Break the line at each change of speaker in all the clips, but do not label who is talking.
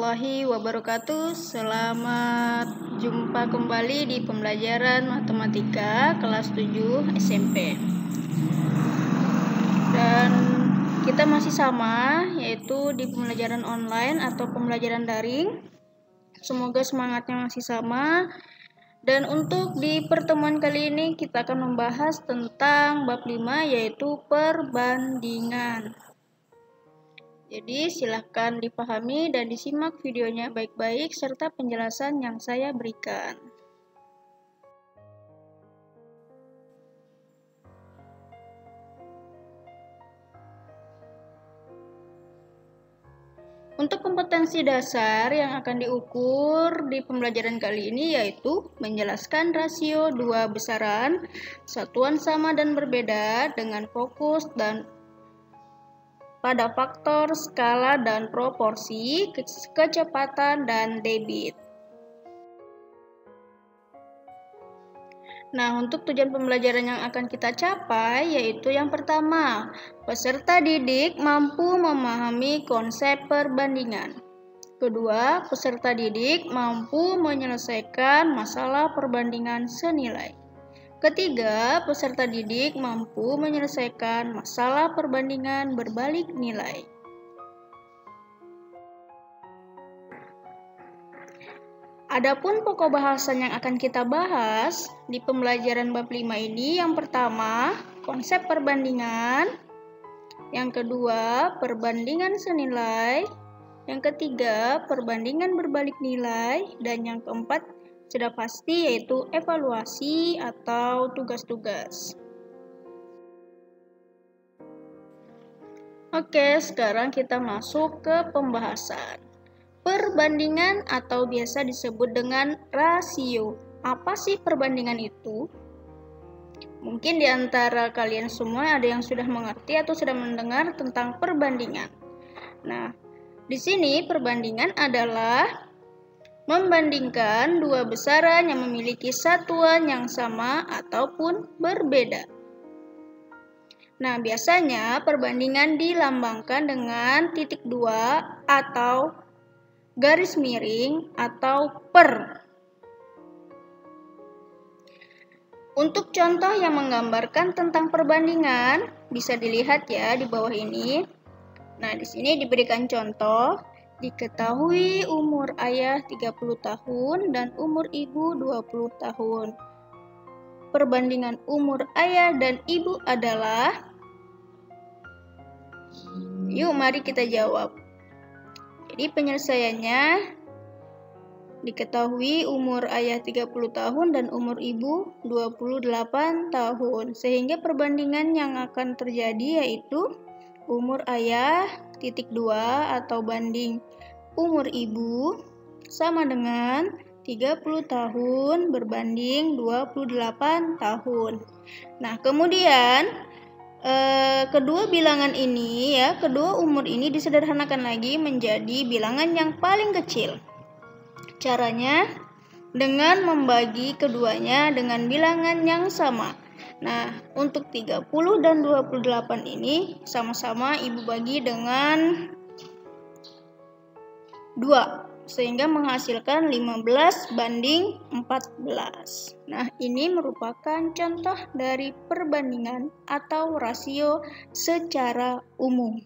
warahmatullahi wabarakatuh. Selamat jumpa kembali di pembelajaran matematika kelas 7 SMP. Dan kita masih sama, yaitu di pembelajaran online atau pembelajaran daring. Semoga semangatnya masih sama. Dan untuk di pertemuan kali ini kita akan membahas tentang bab 5, yaitu perbandingan. Jadi silahkan dipahami dan disimak videonya baik-baik serta penjelasan yang saya berikan. Untuk kompetensi dasar yang akan diukur di pembelajaran kali ini yaitu menjelaskan rasio dua besaran, satuan sama dan berbeda dengan fokus dan pada faktor, skala, dan proporsi, kecepatan, dan debit. Nah, untuk tujuan pembelajaran yang akan kita capai yaitu yang pertama, peserta didik mampu memahami konsep perbandingan. Kedua, peserta didik mampu menyelesaikan masalah perbandingan senilai. Ketiga, peserta didik mampu menyelesaikan masalah perbandingan berbalik nilai. Adapun pokok bahasan yang akan kita bahas di pembelajaran bab 5 ini, yang pertama, konsep perbandingan. Yang kedua, perbandingan senilai. Yang ketiga, perbandingan berbalik nilai. Dan yang keempat, sudah pasti yaitu evaluasi atau tugas-tugas. Oke, sekarang kita masuk ke pembahasan. Perbandingan atau biasa disebut dengan rasio. Apa sih perbandingan itu? Mungkin di antara kalian semua ada yang sudah mengerti atau sudah mendengar tentang perbandingan. Nah, di sini perbandingan adalah membandingkan dua besaran yang memiliki satuan yang sama ataupun berbeda. Nah, biasanya perbandingan dilambangkan dengan titik dua atau garis miring atau per. Untuk contoh yang menggambarkan tentang perbandingan bisa dilihat ya di bawah ini. Nah, di sini diberikan contoh. Diketahui umur ayah 30 tahun dan umur ibu 20 tahun. Perbandingan umur ayah dan ibu adalah? Yuk, mari kita jawab. Jadi penyelesaiannya, diketahui umur ayah 30 tahun dan umur ibu 28 tahun. Sehingga perbandingan yang akan terjadi yaitu umur ayah titik 2 atau banding umur ibu sama dengan 30 tahun berbanding 28 tahun. Nah, kemudian kedua bilangan ini ya, kedua umur ini disederhanakan lagi menjadi bilangan yang paling kecil. Caranya dengan membagi keduanya dengan bilangan yang sama. Nah, untuk 30 dan 28 ini sama-sama ibu bagi dengan 2, sehingga menghasilkan 15 banding 14. Nah, ini merupakan contoh dari perbandingan atau rasio secara umum.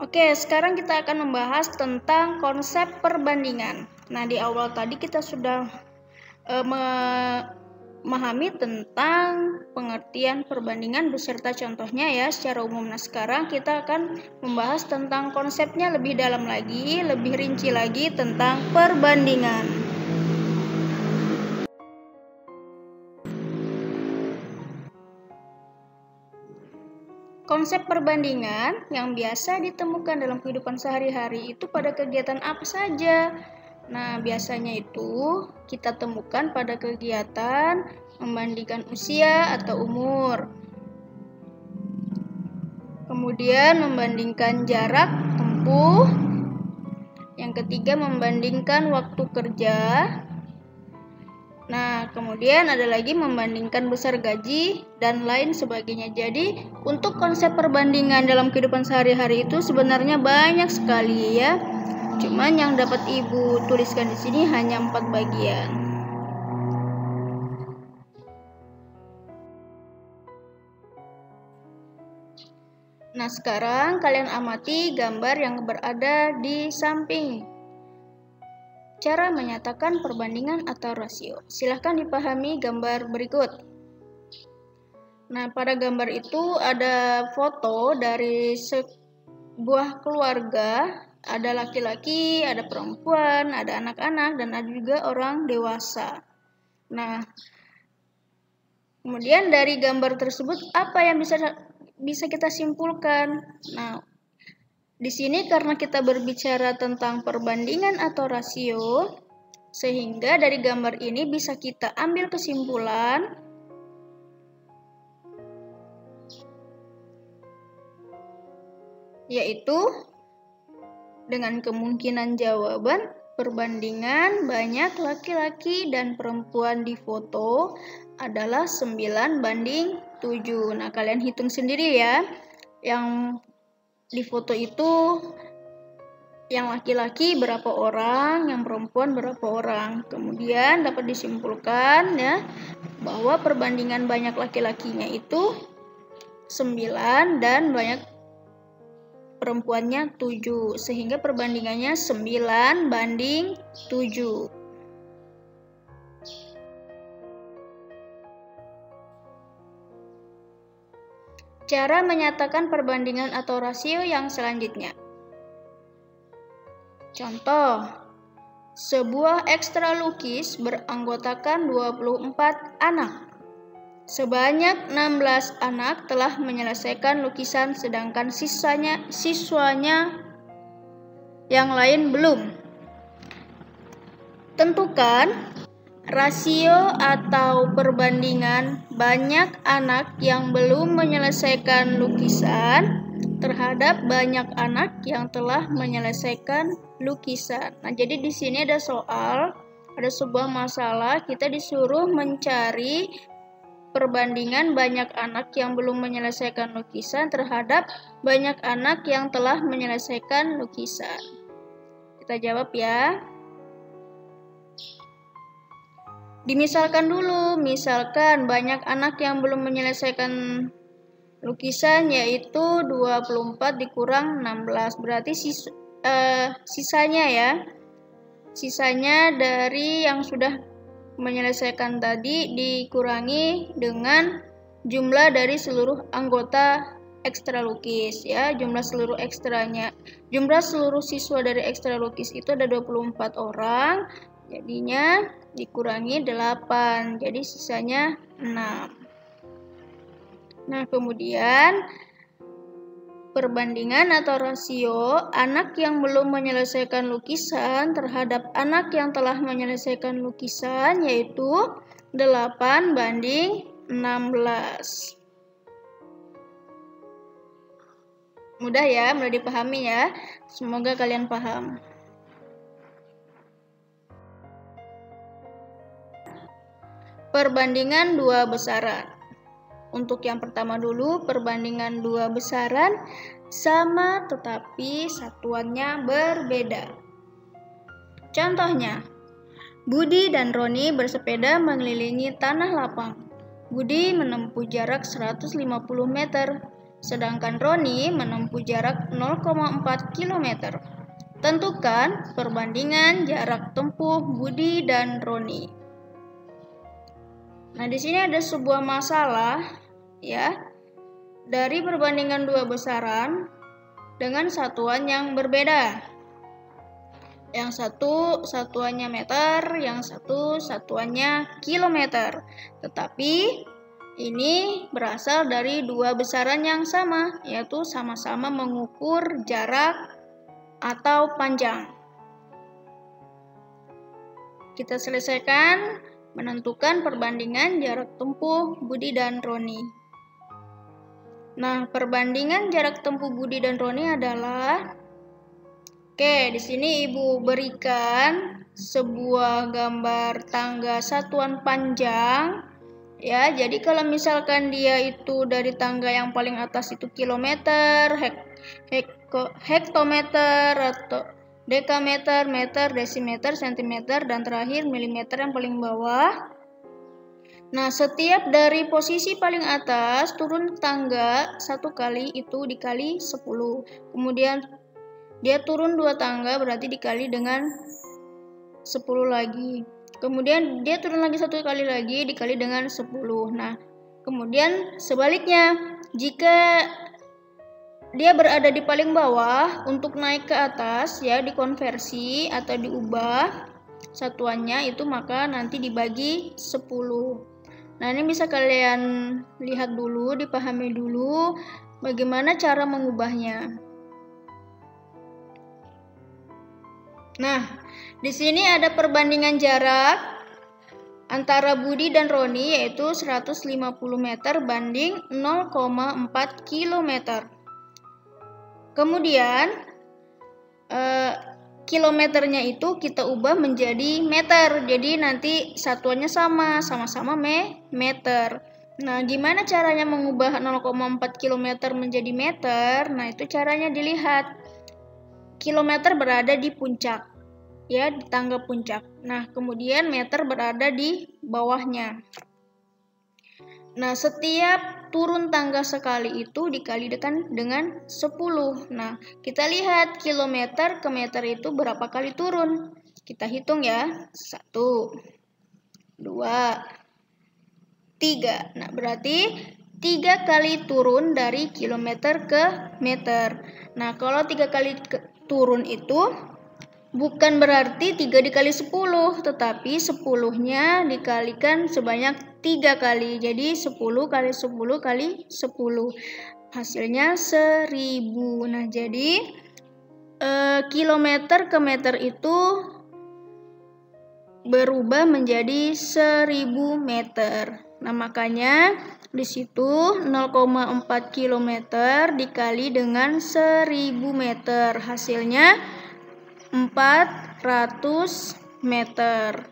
Oke, sekarang kita akan membahas tentang konsep perbandingan. Nah, di awal tadi kita sudah memahami tentang pengertian perbandingan beserta contohnya ya secara umum. Nah, sekarang kita akan membahas tentang konsepnya lebih dalam lagi, lebih rinci lagi tentang perbandingan. Konsep perbandingan yang biasa ditemukan dalam kehidupan sehari-hari itu pada kegiatan apa saja? Nah, biasanya itu kita temukan pada kegiatan membandingkan usia atau umur. Kemudian membandingkan jarak tempuh. Yang ketiga membandingkan waktu kerja. Nah, kemudian ada lagi membandingkan besar gaji dan lain sebagainya. Jadi, untuk konsep perbandingan dalam kehidupan sehari-hari itu sebenarnya banyak sekali ya. Cuman yang dapat Ibu tuliskan di sini hanya 4 bagian. Nah, sekarang kalian amati gambar yang berada di samping. Cara menyatakan perbandingan atau rasio. Silahkan dipahami gambar berikut. Nah, pada gambar itu ada foto dari sebuah keluarga. Ada laki-laki, ada perempuan, ada anak-anak, dan ada juga orang dewasa. Nah, kemudian dari gambar tersebut apa yang bisa kita simpulkan? Nah, di sini karena kita berbicara tentang perbandingan atau rasio, sehingga dari gambar ini bisa kita ambil kesimpulan yaitu dengan kemungkinan jawaban perbandingan banyak laki-laki dan perempuan di foto adalah 9:7. Nah, kalian hitung sendiri ya. Yang di foto itu yang laki-laki berapa orang, yang perempuan berapa orang. Kemudian dapat disimpulkan ya bahwa perbandingan banyak laki-lakinya itu 9 dan banyak perempuannya 7, sehingga perbandingannya 9:7. Cara menyatakan perbandingan atau rasio yang selanjutnya. Contoh, sebuah ekstra lukis beranggotakan 24 anak. Sebanyak 16 anak telah menyelesaikan lukisan, sedangkan siswanya yang lain belum. Tentukan rasio atau perbandingan banyak anak yang belum menyelesaikan lukisan terhadap banyak anak yang telah menyelesaikan lukisan. Nah, jadi di sini ada sebuah masalah, kita disuruh mencari perbandingan banyak anak yang belum menyelesaikan lukisan terhadap banyak anak yang telah menyelesaikan lukisan. Kita jawab ya. Dimisalkan dulu, misalkan banyak anak yang belum menyelesaikan lukisan yaitu 24 dikurang 16, berarti sisanya ya. Sisanya dari yang sudah menyelesaikan tadi dikurangi dengan jumlah dari seluruh anggota ekstra lukis ya, jumlah seluruh siswa dari ekstra lukis itu ada 24 orang, jadinya dikurangi 8, jadi sisanya 6. Nah, kemudian perbandingan atau rasio anak yang belum menyelesaikan lukisan terhadap anak yang telah menyelesaikan lukisan yaitu 8:16. Mudah ya, mudah dipahami ya. Semoga kalian paham. Perbandingan dua besaran. Untuk yang pertama dulu, perbandingan dua besaran sama tetapi satuannya berbeda. Contohnya, Budi dan Roni bersepeda mengelilingi tanah lapang. Budi menempuh jarak 150 meter, sedangkan Roni menempuh jarak 0,4 km. Tentukan perbandingan jarak tempuh Budi dan Roni. Nah, di sini ada sebuah masalah ya, dari perbandingan dua besaran dengan satuan yang berbeda. Yang satu satuannya meter, yang satu satuannya kilometer. Tetapi ini berasal dari dua besaran yang sama, yaitu sama-sama mengukur jarak atau panjang. Kita selesaikan menentukan perbandingan jarak tempuh Budi dan Roni. Nah, perbandingan jarak tempuh Budi dan Roni adalah Oke, di sini Ibu berikan sebuah gambar tangga satuan panjang. Ya, jadi kalau misalkan dia itu dari tangga yang paling atas itu kilometer, hektometer atau dekameter, meter, desimeter, sentimeter, dan terakhir milimeter yang paling bawah. Nah, setiap dari posisi paling atas turun tangga 1 kali itu dikali 10. Kemudian dia turun 2 tangga berarti dikali dengan 10 lagi. Kemudian dia turun lagi 1 kali lagi dikali dengan 10. Nah, kemudian sebaliknya, jika dia berada di paling bawah, untuk naik ke atas ya dikonversi atau diubah satuannya itu maka nanti dibagi 10. Nah, ini bisa kalian lihat dulu, dipahami dulu bagaimana cara mengubahnya. Nah, di sini ada perbandingan jarak antara Budi dan Roni yaitu 150 meter banding 0,4 km. Kemudian kilometernya itu kita ubah menjadi meter. Jadi nanti satuannya sama-sama meter. Nah, gimana caranya mengubah 0,4 km menjadi meter? Nah, itu caranya dilihat. Kilometer berada di puncak, ya, di tangga puncak. Nah, kemudian meter berada di bawahnya. Nah, setiap turun tangga sekali itu dikalikan dengan 10. Nah, kita lihat kilometer ke meter itu berapa kali turun. Kita hitung ya. 1, 2, 3. Nah, berarti 3 kali turun dari kilometer ke meter. Nah, kalau 3 kali turun itu bukan berarti 3 dikali 10, tetapi 10-nya dikalikan sebanyak 3 kali. Jadi 10 kali 10 kali 10. Hasilnya 1000. Nah, jadi kilometer ke meter itu berubah menjadi 1000 meter. Nah, makanya di situ 0,4 km dikali dengan 1000 meter. Hasilnya 400 meter.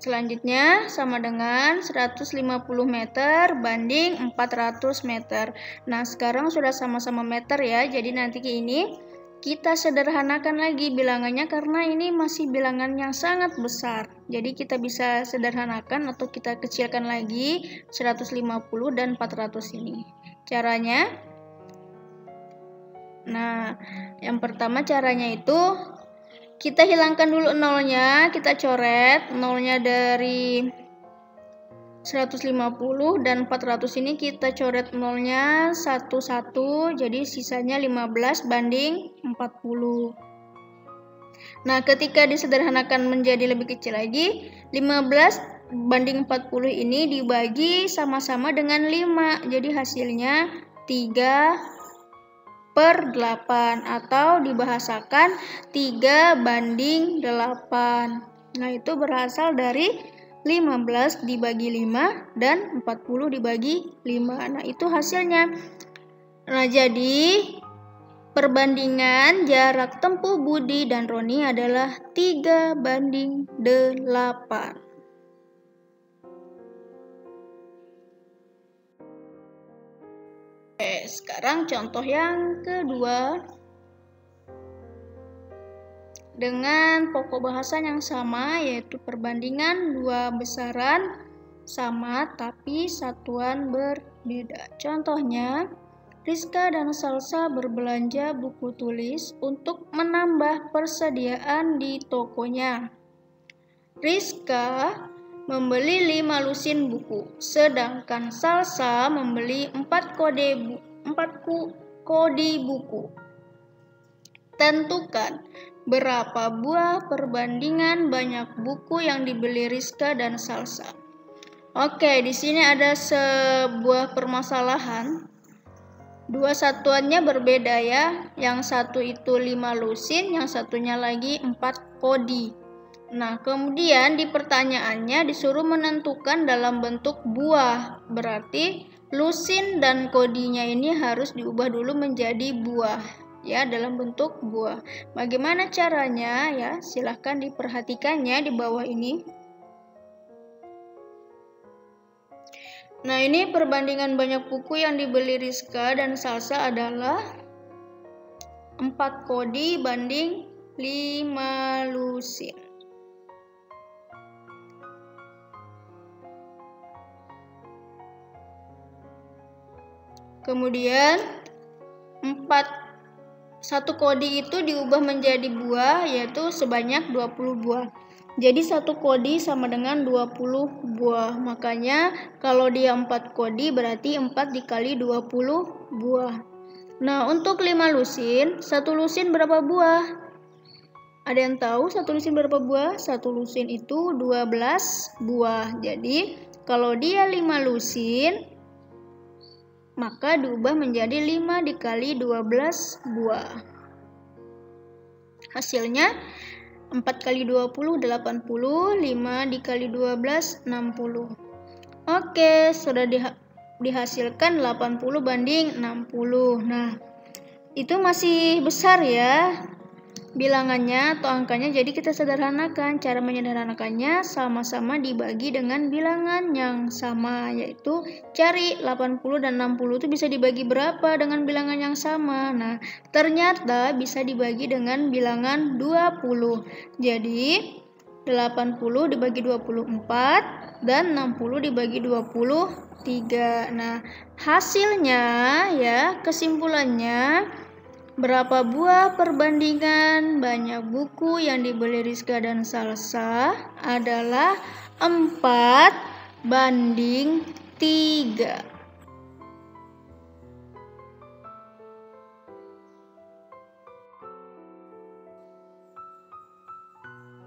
Selanjutnya sama dengan 150 meter banding 400 meter. Nah, sekarang sudah sama-sama meter ya. Jadi nanti ini kita sederhanakan lagi bilangannya karena ini masih bilangan yang sangat besar. Jadi kita bisa sederhanakan atau kita kecilkan lagi 150 dan 400 ini. Caranya, nah, yang pertama caranya itu kita hilangkan dulu nolnya, kita coret nolnya dari 150 dan 400 ini kita coret nolnya satu-satu, jadi sisanya 15 banding 40. Nah, ketika disederhanakan menjadi lebih kecil lagi, 15 banding 40 ini dibagi sama-sama dengan 5, jadi hasilnya 3/8 atau dibahasakan 3 banding 8. Nah, itu berasal dari 15 dibagi 5 dan 40 dibagi 5. Nah, itu hasilnya. Nah, jadi perbandingan jarak tempuh Budi dan Roni adalah 3/8. Oke, sekarang contoh yang kedua. Dengan pokok bahasan yang sama, yaitu perbandingan 2 besaran sama tapi satuan berbeda. Contohnya, Rizka dan Salsa berbelanja buku tulis untuk menambah persediaan di tokonya. Rizka membeli 5 lusin buku, sedangkan Salsa membeli 4 kodi buku. Tentukan berapa buah perbandingan banyak buku yang dibeli Rizka dan Salsa. Oke, di sini ada sebuah permasalahan. 2 satuannya berbeda ya. Yang satu itu 5 lusin, yang satunya lagi 4 kodi. Nah, kemudian di pertanyaannya disuruh menentukan dalam bentuk buah. Berarti lusin dan kodinya ini harus diubah dulu menjadi buah, ya, dalam bentuk buah. Bagaimana caranya, ya? Silahkan diperhatikannya di bawah ini. Nah, ini perbandingan banyak buku yang dibeli Rizka dan Salsa adalah 4 kodi banding 5 lusin. Kemudian 1 kodi itu diubah menjadi buah, yaitu sebanyak 20 buah. Jadi 1 kodi sama dengan 20 buah. Makanya kalau dia 4 kodi berarti 4 dikali 20 buah. Nah, untuk 5 lusin, 1 lusin berapa buah? Ada yang tahu 1 lusin berapa buah? 1 lusin itu 12 buah. Jadi kalau dia 5 lusin, maka diubah menjadi 5 dikali 12 buah. Hasilnya 4 kali 20, 80. 5 dikali 12, 60. Oke, sudah dihasilkan 80 banding 60. Nah, itu masih besar ya bilangannya atau angkanya, jadi kita sederhanakan. Cara menyederhanakannya sama-sama dibagi dengan bilangan yang sama, yaitu cari 80 dan 60 itu bisa dibagi berapa dengan bilangan yang sama. Nah, ternyata bisa dibagi dengan bilangan 20. Jadi 80 dibagi 24 dan 60 dibagi 23. Nah, hasilnya, ya, kesimpulannya, berapa buah perbandingan banyak buku yang dibeli Rizka dan Salsa adalah 4 banding 3.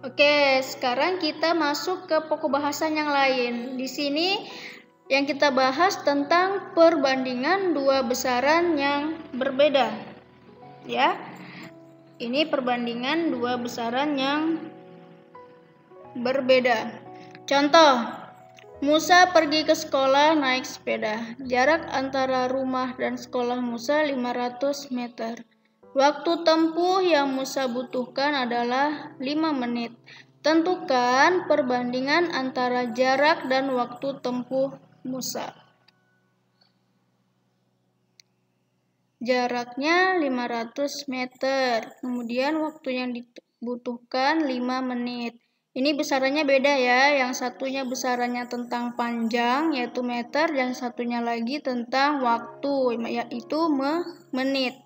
Oke, sekarang kita masuk ke pokok bahasan yang lain. Di sini yang kita bahas tentang perbandingan 2 besaran yang berbeda. Ya, ini perbandingan 2 besaran yang berbeda. Contoh, Musa pergi ke sekolah naik sepeda. Jarak antara rumah dan sekolah Musa 500 meter. Waktu tempuh yang Musa butuhkan adalah 5 menit. Tentukan perbandingan antara jarak dan waktu tempuh Musa. Jaraknya 500 meter, kemudian waktu yang dibutuhkan 5 menit. Ini besarannya beda ya, yang satunya besarannya tentang panjang yaitu meter, dan satunya lagi tentang waktu yaitu menit.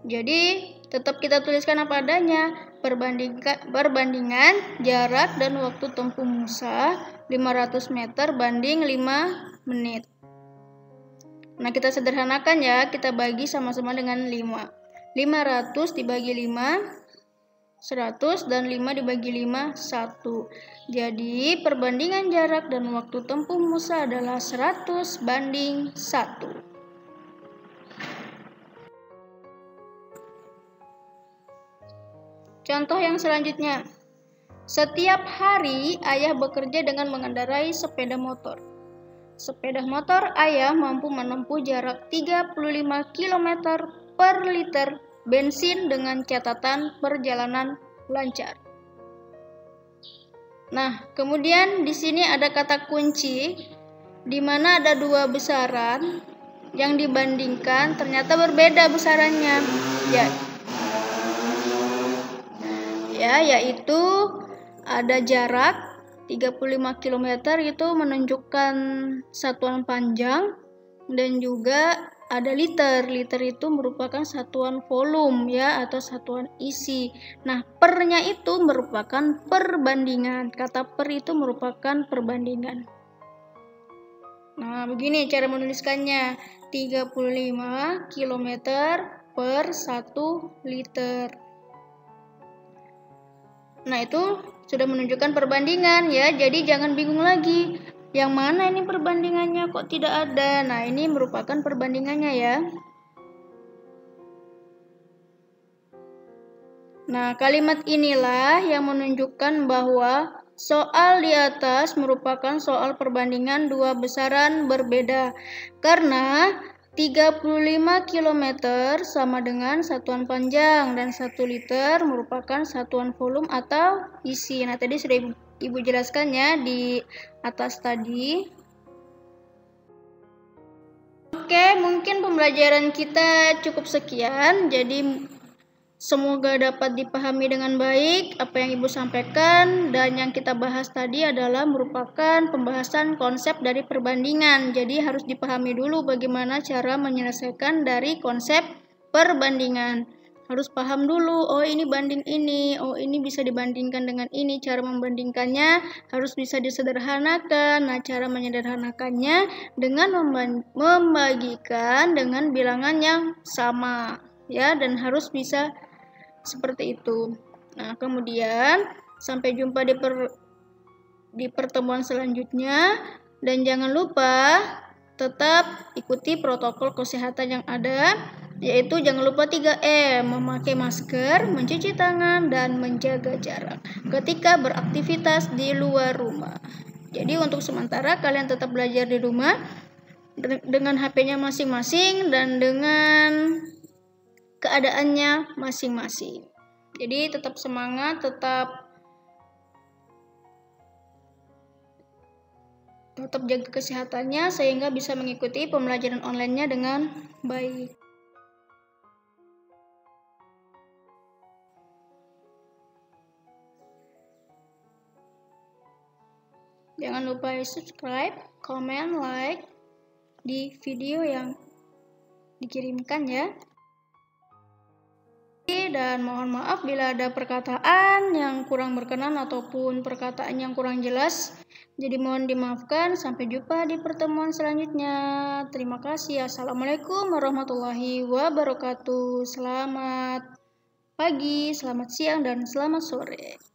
Jadi tetap kita tuliskan apa adanya, perbandingan jarak dan waktu tempuh Musa 500 meter banding 5 menit. Nah, kita sederhanakan ya, kita bagi sama-sama dengan 5. 500 dibagi 5, 100, dan 5 dibagi 5, 1. Jadi, perbandingan jarak dan waktu tempuh Musa adalah 100 banding 1. Contoh yang selanjutnya. Setiap hari ayah bekerja dengan mengendarai sepeda motor. Sepeda motor ayah mampu menempuh jarak 35 km per liter bensin dengan catatan perjalanan lancar. Nah, kemudian di sini ada kata kunci di mana ada 2 besaran yang dibandingkan ternyata berbeda besarannya. Yaitu ada jarak 35 km itu menunjukkan satuan panjang, dan juga ada liter. Liter itu merupakan satuan volume ya, atau satuan isi. Nah, pernya itu merupakan perbandingan. Kata per itu merupakan perbandingan. Nah, begini cara menuliskannya. 35 km per 1 liter. Nah, itu sudah menunjukkan perbandingan ya, jadi jangan bingung lagi. Yang mana ini perbandingannya kok tidak ada? Nah, ini merupakan perbandingannya ya. Nah, kalimat inilah yang menunjukkan bahwa Soal di atas merupakan soal perbandingan dua besaran berbeda karena 35 km sama dengan satuan panjang dan 1 liter merupakan satuan volume atau isi. Nah, tadi sudah Ibu jelaskan ya di atas tadi. Oke, mungkin pembelajaran kita cukup sekian. Jadi semoga dapat dipahami dengan baik apa yang Ibu sampaikan, dan yang kita bahas tadi adalah merupakan pembahasan konsep dari perbandingan. Jadi harus dipahami dulu bagaimana cara menyelesaikan dari konsep perbandingan. Harus paham dulu, oh ini banding ini, oh ini bisa dibandingkan dengan ini. Cara membandingkannya harus bisa disederhanakan. Nah, cara menyederhanakannya dengan membagikan dengan bilangan yang sama, ya, dan harus bisa seperti itu. Nah, kemudian sampai jumpa di pertemuan selanjutnya, dan jangan lupa tetap ikuti protokol kesehatan yang ada, yaitu jangan lupa 3M, memakai masker, mencuci tangan, dan menjaga jarak ketika beraktivitas di luar rumah. Jadi untuk sementara kalian tetap belajar di rumah dengan HP-nya masing-masing dan dengan keadaannya masing-masing. Jadi tetap semangat, tetap jaga kesehatannya sehingga bisa mengikuti pembelajaran online-nya dengan baik. Jangan lupa subscribe, comment, like di video yang dikirimkan ya. Dan mohon maaf bila ada perkataan yang kurang berkenan ataupun perkataan yang kurang jelas. Jadi mohon dimaafkan. Sampai jumpa di pertemuan selanjutnya. Terima kasih. Assalamualaikum warahmatullahi wabarakatuh. Selamat pagi, selamat siang, dan selamat sore.